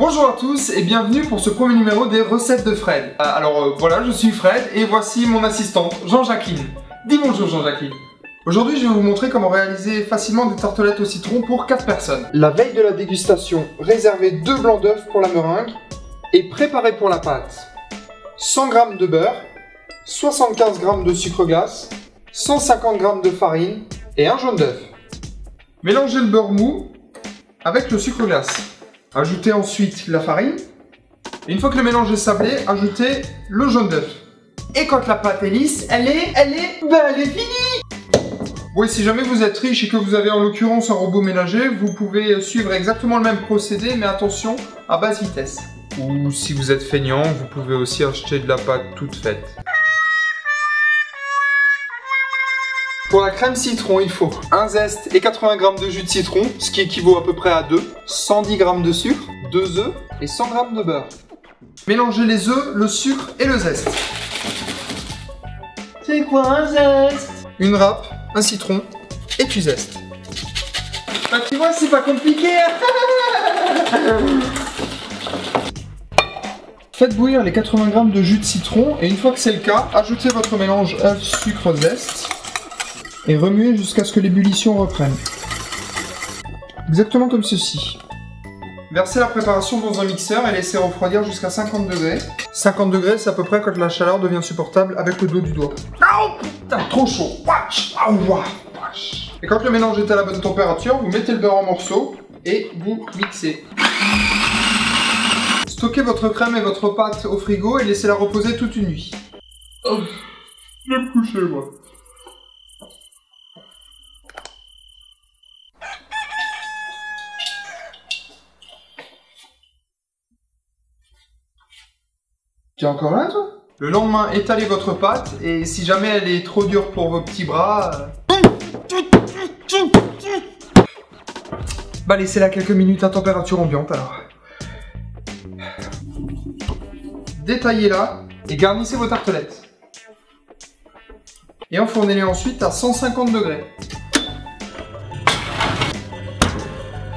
Bonjour à tous et bienvenue pour ce premier numéro des recettes de Fred. Voilà, je suis Fred et voici mon assistante, Jean-Jacqueline. Dis bonjour Jean-Jacqueline. Aujourd'hui, je vais vous montrer comment réaliser facilement des tartelettes au citron pour 4 personnes. La veille de la dégustation, réservez 2 blancs d'œufs pour la meringue et préparez pour la pâte 100 g de beurre, 75 g de sucre glace, 150 g de farine et un jaune d'œuf. Mélangez le beurre mou avec le sucre glace. Ajoutez ensuite la farine. Et une fois que le mélange est sablé, ajoutez le jaune d'œuf. Et quand la pâte est lisse, elle est finie! Oui, si jamais vous êtes riche et que vous avez en l'occurrence un robot ménager, vous pouvez suivre exactement le même procédé, mais attention, à basse vitesse. Ou si vous êtes feignant, vous pouvez aussi acheter de la pâte toute faite. Pour la crème citron, il faut un zeste et 80 g de jus de citron, ce qui équivaut à peu près à 2, 110 g de sucre, 2 œufs et 100 g de beurre. Mélangez les œufs, le sucre et le zeste. C'est quoi un zeste? Une râpe, un citron et tu zestes. Bah tu vois, c'est pas compliqué. Faites bouillir les 80 g de jus de citron et une fois que c'est le cas, ajoutez votre mélange œuf, sucre, zeste et remuez jusqu'à ce que l'ébullition reprenne. Exactement comme ceci. Versez la préparation dans un mixeur et laissez refroidir jusqu'à 50 degrés. 50 degrés, c'est à peu près quand la chaleur devient supportable avec le dos du doigt. Oh putain, trop chaud. Et quand le mélange est à la bonne température, vous mettez le beurre en morceaux et vous mixez. Stockez votre crème et votre pâte au frigo et laissez-la reposer toute une nuit. Oh, je vais me coucher moi. Tu es encore là, toi? Le lendemain, étalez votre pâte et si jamais elle est trop dure pour vos petits bras... Bah laissez-la quelques minutes à température ambiante alors. Détaillez-la et garnissez vos tartelettes. Et enfournez-les ensuite à 150 degrés.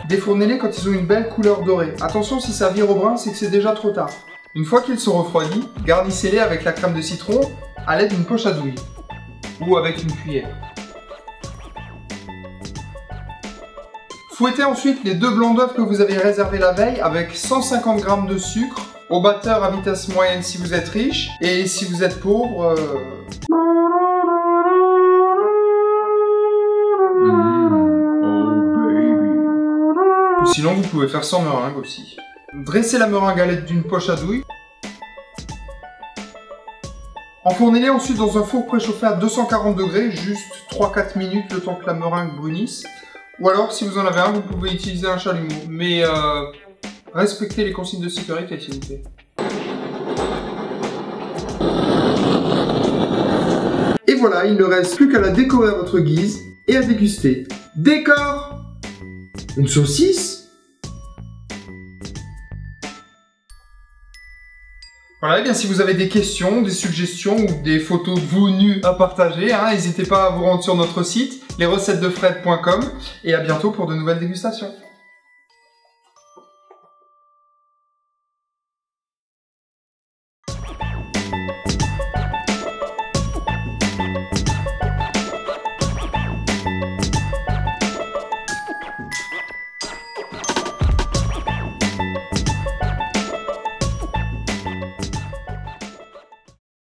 Défournez-les quand ils ont une belle couleur dorée. Attention, si ça vire au brun, c'est que c'est déjà trop tard. Une fois qu'ils sont refroidis, garnissez-les avec la crème de citron à l'aide d'une poche à douille ou avec une cuillère. Fouettez ensuite les 2 blancs d'œufs que vous avez réservés la veille avec 150 g de sucre au batteur à vitesse moyenne si vous êtes riche et si vous êtes pauvre... Sinon vous pouvez faire sans meringue aussi. Dressez la meringue à l'aide d'une poche à douille. Enfournez-les ensuite dans un four préchauffé à 240 degrés, juste 3-4 minutes le temps que la meringue brunisse. Ou alors, si vous en avez un, vous pouvez utiliser un chalumeau. Mais respectez les consignes de sécurité, s'il vous plaît. Et voilà, il ne reste plus qu'à la décorer à votre guise et à déguster. Décor! Une saucisse? Voilà, et bien si vous avez des questions, des suggestions ou des photos de vous nus à partager, n'hésitez pas à vous rendre sur notre site, lesrecettesdefred.com et à bientôt pour de nouvelles dégustations.